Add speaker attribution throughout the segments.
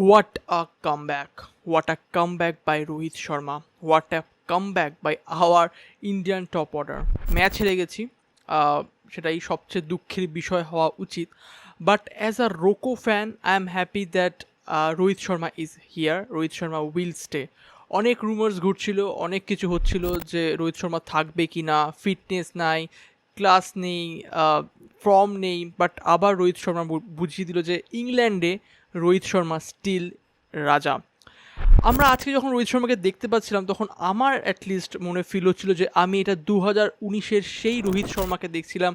Speaker 1: What a comeback! What a comeback by Rohit Sharma! What a comeback by our Indian top order! Match হেরে গেছি, সেটাই সবচেয়ে দুঃখের বিষয় হওয়া উচিত। But as a RoKo fan I am happy that Rohit Sharma is here, Rohit Sharma will stay. অনেক rumours ঘুরছিল, অনেক কিছু হচ্ছিল যে রোহিত শর্মা থাকবে কি না, ফিটনেস নাই, ক্লাস নেই, ফর্ম নেই। বাট আবার রোহিত শর্মা বুঝিয়ে দিল যে ইংল্যান্ডে রোহিত শর্মা স্টিল রাজা। আমরা আজকে যখন রোহিত শর্মাকে দেখতে পাচ্ছিলাম তখন আমার অ্যাটলিস্ট মনে ফিল হচ্ছিল যে আমি এটা 2019-এর সেই রোহিত শর্মাকে দেখছিলাম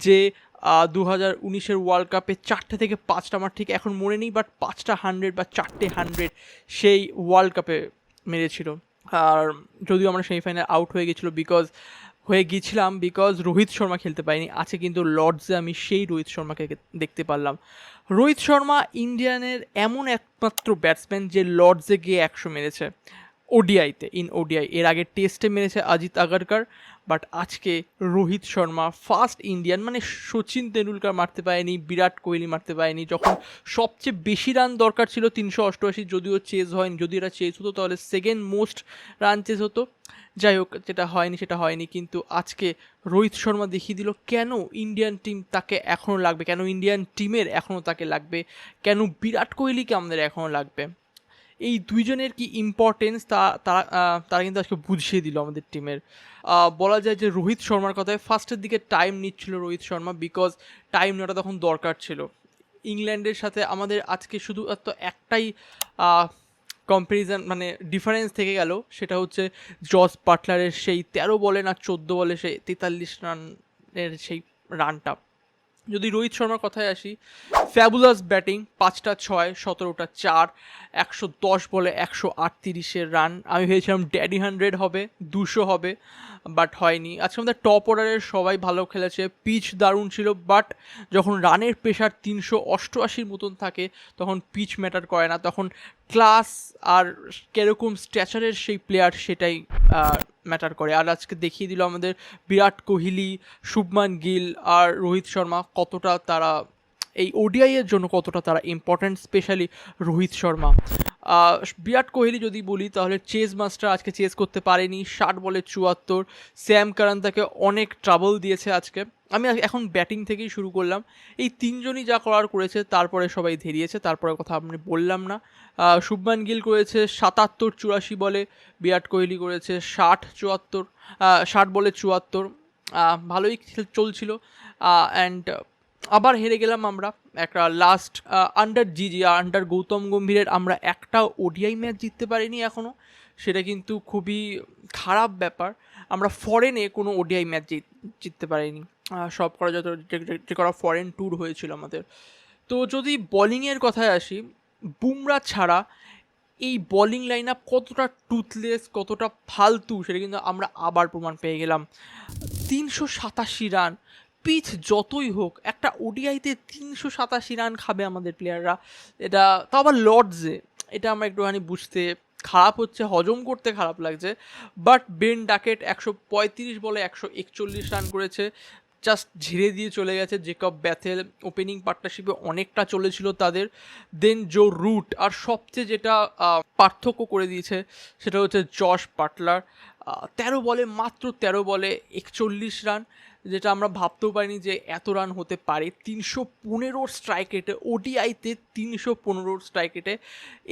Speaker 1: যে 2019-এর ওয়ার্ল্ড কাপে 4টে থেকে 5টা, আমার ঠিক এখন মনে নেই, বাট 5টা 100 বা 4টে 100 সেই ওয়ার্ল্ড কাপে মেরেছিল। আর যদিও আমরা সেমিফাইনাল আউট হয়ে গিয়েছিলাম বিকজ রোহিত শর্মা খেলতে পারিনি। আছে কিন্তু লর্ডসে আমি সেই রোহিত শর্মাকে দেখতে পারলাম। রোহিত শর্মা ইন্ডিয়ানের এমন একমাত্র ব্যাটসম্যান যে লর্ডসে গিয়ে 100 মেরেছে ওডিআইতে, ওডিআই। এর আগে টেস্টে মেরেছে অজিত আগারকার, বাট আজকে রোহিত শর্মা ফার্স্ট ইন্ডিয়ান, মানে সচিন তেন্ডুলকার মারতে পারেনি, বিরাট কোহলি মারতে পারেনি, যখন সবচেয়ে বেশি রান দরকার ছিল 388, যদিও চেজ হয়নি। যদি এটা চেজ হতো তাহলে সেকেন্ড মোস্ট রান চেজ হতো। যাই হোক, সেটা হয়নি, কিন্তু আজকে রোহিত শর্মা দেখিয়ে দিল কেন ইন্ডিয়ান টিম তাকে এখনও লাগবে, কেন ইন্ডিয়ান টিমের এখনও তাকে লাগবে, কেন বিরাট কোহলিকে আমাদের এখনও লাগবে। এই দুইজনের কি ইম্পর্টেন্স তারা কিন্তু আজকে বুঝিয়ে দিল আমাদের টিমের। বলা যায় যে রোহিত শর্মার কথায় ফার্স্টের দিকে টাইম নিচ্ছিল রোহিত শর্মা, বিকজ টাইম নেওয়াটা তখন দরকার ছিল। ইংল্যান্ডের সাথে আমাদের আজকে শুধু একটাই কম্প্যারিজন, মানে ডিফারেন্স থেকে গেল, সেটা হচ্ছে জস বাটলারের সেই 13 বলে না 14 বলে সেই 43 রানের সেই রানটা। যদি রোহিত শর্মার কথায় আসি, ফ্যাবুলাস ব্যাটিং, 5টা 6, 17টা 4, 110 বলে 138-এর রান। আমি ভেবেছিলাম ড্যাডি 100 হবে, 200 হবে, বাট হয়নি। আজকে আমাদের টপ অর্ডারের সবাই ভালো খেলেছে, পিচ দারুণ ছিল, বাট যখন রানের প্রেশার 388 মতন থাকে তখন পিচ ম্যাটার করে না, তখন ক্লাস আর কীরকম স্ট্যাচারের সেই প্লেয়ার সেটাই ম্যাটার করে। আর আজকে দেখিয়ে দিল আমাদের বিরাট কোহলি, শুভমান গিল আর রোহিত শর্মা কতটা তারা এই ওডিআইয়ের জন্য কতটা তারা ইম্পর্ট্যান্ট, স্পেশালি রোহিত শর্মা। বিরাট কোহলি যদি বলি তাহলে চেজ মাস্টার আজকে চেজ করতে পারেনি, 60 বলে 74। স্যাম কারান তাকে অনেক ট্রাবল দিয়েছে আজকে। আমি এখন ব্যাটিং থেকেই শুরু করলাম। এই তিনজনই যা করার করেছে, তারপরে সবাই ধেরিয়েছে, তারপরে কথা আমি বললাম না। শুভমান গিল করেছে 77-84 বলে, বিরাট কোহলি করেছে 60 বলে 74। ভালোই চলছিল। অ্যান্ড আবার হেরে গেলাম আমরা একটা লাস্ট আন্ডার গৌতম গম্ভীরের। আমরা একটা ওডিআই ম্যাচ জিততে পারিনি এখনও, সেটা কিন্তু খুবই খারাপ ব্যাপার। আমরা ফরেনে কোনো ওডিআই ম্যাচ জিততে পারিনি, সব করা যে করা ফরেন ট্যুর হয়েছিল আমাদের। তো যদি বোলিংয়ের কথায় আসি, বুমরা ছাড়া এই বোলিং লাইন আপ কতটা টুথলেস, কতটা ফালতু, সেটা কিন্তু আমরা আবার প্রমাণ পেয়ে গেলাম। 387 রান, পিচ যতই হোক একটা ওডিআইতে 387 রান খাবে আমাদের প্লেয়াররা, এটা তো আবার লর্ডসে। এটা আমরা একটুখানি বুঝতে খারাপ হচ্ছে, হজম করতে খারাপ লাগছে। বাট বেন ডাকেট 135 বলে 141 রান করেছে, জাস্ট ঝিরে দিয়ে চলে গেছে। জেকব ব্যাথেল ওপেনিং পার্টনারশিপে অনেকটা চলেছিল তাদের। দেন জো রুট, আর সবচেয়ে যেটা পার্থক্য করে দিয়েছে সেটা হচ্ছে জশ বাটলার, মাত্র 13 বলে 41 রান, যেটা আমরা ভাবতেও পারিনি যে এত রান হতে পারে। 315 স্ট্রাইক রেটে, ওডিআইতে 315 স্ট্রাইক রেটে।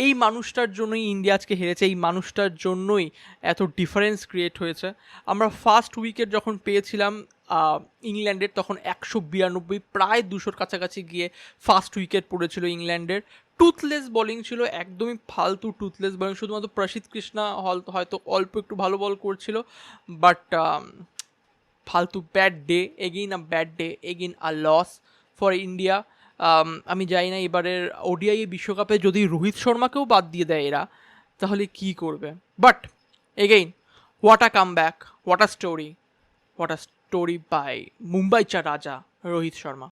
Speaker 1: এই মানুষটার জন্যই ইন্ডিয়া আজকে হেরেছে, এই মানুষটার জন্যই এত ডিফারেন্স ক্রিয়েট হয়েছে। আমরা ফার্স্ট উইকেট যখন পেয়েছিলাম ইংল্যান্ডের, তখন 192, প্রায় 200-র কাছাকাছি গিয়ে ফার্স্ট উইকেট পড়েছিল ইংল্যান্ডের। টুথলেস বোলিং ছিল, একদমই ফালতু টুথলেস বোলিং। শুধুমাত্র প্রসিদ্ধ কৃষ্ণা হয়তো অল্প একটু ভালো বল করছিল, বাট ফালতু। Bad day again a loss for India. আমি জানি না এবারের ওডিআই বিশ্বকাপে যদি রোহিত শর্মাকেও বাদ দিয়ে দেয় এরা, তাহলে কি করবে। But again, what a comeback, what a story by Mumbai cha Raja Rohit Sharma.